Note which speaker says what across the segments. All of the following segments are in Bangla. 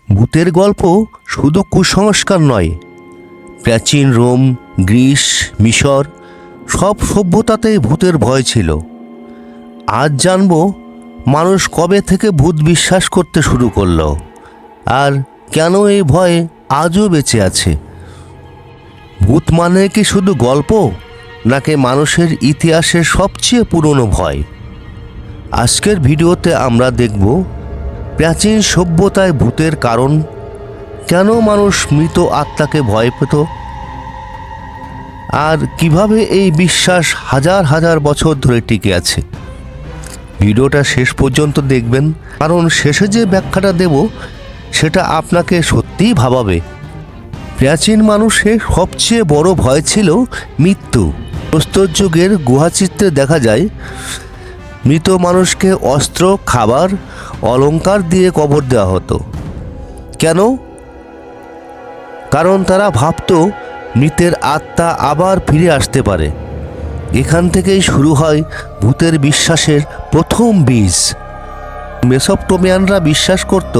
Speaker 1: ভূতের গল্প শুধু কুসংস্কার নয়, প্রাচীন রোম, গ্রিস, মিশর সব সভ্যতাতেই ভূতের ভয় ছিল। আজ জানব মানুষ কবে থেকে ভূত বিশ্বাস করতে শুরু করলো আর কেন এই ভয় আজও বেঁচে আছে। ভূত মানে কি শুধু গল্প, নাকি মানুষের ইতিহাসের সবচেয়ে পুরনো ভয়? আজকের ভিডিওতে আমরা দেখব প্রাচীন সভ্যতায় ভূতের কারণ, কেন মানুষ মৃত আত্মাকে ভয় পেত, আর কিভাবে এই বিশ্বাস হাজার হাজার বছর ধরে টিকে আছে। ভিডিওটা শেষ পর্যন্ত দেখবেন, কারণ শেষে যে ব্যাখ্যাটা দেব সেটা আপনাকে সত্যিই ভাবাবে। প্রাচীন মানুষের সবচেয়ে বড় ভয় ছিল মৃত্যু। প্রস্তর যুগের গুহাচিত্রে দেখা যায় মৃত মানুষকে অস্ত্র, খাবার, অলংকার দিয়ে কবর দেওয়া হতো। কেন? কারণ তারা ভাবত মৃতের আত্মা আবার ফিরে আসতে পারে। এখান থেকেই শুরু হয় ভূতের বিশ্বাসের প্রথম বীজ। মেসোপটেমিয়ানরা বিশ্বাস করত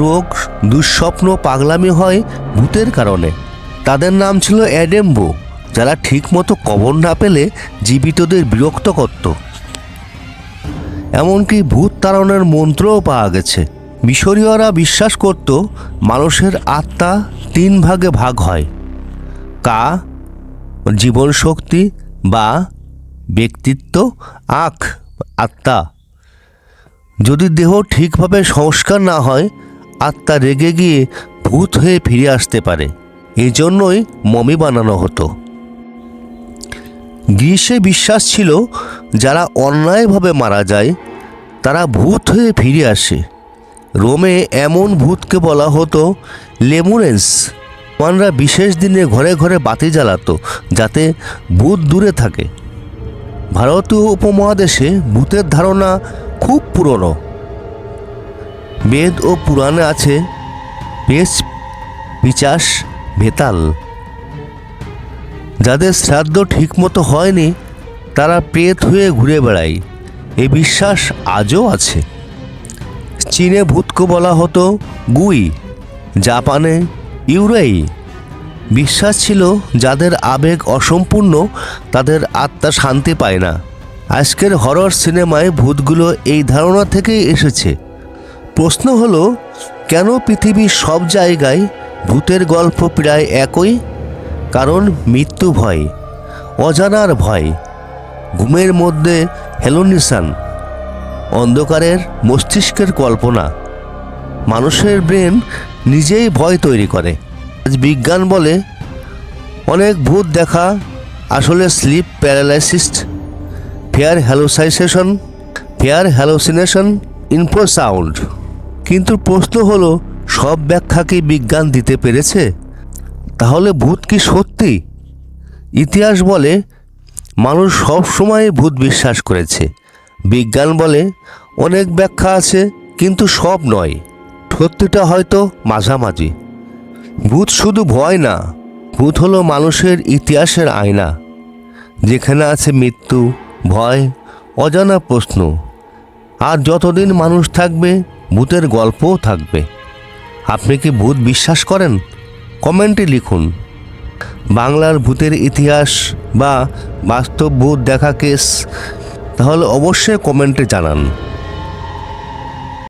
Speaker 1: রোগ, দুঃস্বপ্ন, পাগলামি হয় ভূতের কারণে। তাদের নাম ছিল অ্যাডেম্বো, যারা ঠিকমতো কবর না পেলে জীবিতদের বিরক্ত করত। এমনকি ভূত তাড়ানোর মন্ত্রও পাওয়া গেছে। মিশরীয়রা বিশ্বাস করত মানুষের আত্মা 3 ভাগে ভাগ হয়: কা, জীবন শক্তি বা ব্যক্তিত্ব, আখ, আত্মা। যদি দেহ ঠিকভাবে সংস্কার না হয়, আত্মা রেগে গিয়ে ভূত হয়ে ফিরে আসতে পারে। এই জন্যই মমি বানানো হতো। গ্রীসে বিশ্বাস ছিল যারা অন্যায়ভাবে মারা যায় তারা ভূত হয়ে ফিরে আসে। রোমে এমন ভূতকে বলা হতো লেমুরেন্স। রোমানরা বিশেষ দিনে ঘরে ঘরে বাতি জ্বালাতো যাতে ভূত দূরে থাকে। ভারতীয় উপমহাদেশে ভূতের ধারণা খুব পুরনো। বেদ ও পুরাণে আছে পেশ, পিচাস, ভেতাল। যাদের শ্রাদ্ধ ঠিকমতো হয়নি তারা প্রেত হয়ে ঘুরে বেড়ায়। এই বিশ্বাস আজও আছে। চীনে ভূতকে বলা হতো গুই, জাপানে ইউরেই। বিশ্বাস ছিল যাদের আবেগ অসম্পূর্ণ তাদের আত্মা শান্তি পায় না। আজকের হরর সিনেমায় ভূতগুলো এই ধারণা থেকেই এসেছে। প্রশ্ন হলো, কেন পৃথিবীর সব জায়গায় ভূতের গল্প প্রায় একই? কারণ মৃত্যু ভয়, অজানার ভয়, ঘুমের মধ্যে হ্যালুসিনেশন, অন্ধকারের মস্তিষ্কের কল্পনা। মানুষের ব্রেন নিজেই ভয় তৈরি করে। আজ বিজ্ঞান বলে অনেক ভূত দেখা আসলে slip paralysis, fair hallucination, infrasound. কিন্তু প্রশ্ন হলো, সব ব্যাখ্যা কি বিজ্ঞান দিতে পেরেছে? তাহলে ভূত কি সত্যি? ইতিহাস বলে মানুষ সবসময় ভূত বিশ্বাস করেছে। বিজ্ঞান বলে অনেক ব্যাখ্যা আছে, কিন্তু সব নয়। সত্যিটা হয়তো মাঝামাঝি। ভূত শুধু ভয় না, ভূত হলো মানুষের ইতিহাসের আয়না, যেখানে আছে মৃত্যু, ভয়, অজানা প্রশ্ন। আর যতদিন মানুষ থাকবে ভূতের গল্পও থাকবে। আপনি কি ভূত বিশ্বাস করেন? কমেন্টে লিখুন। বাংলার ভূতের ইতিহাস বা বাস্তব ভূত দেখা কেস তাহলে অবশ্যই কমেন্টে জানান।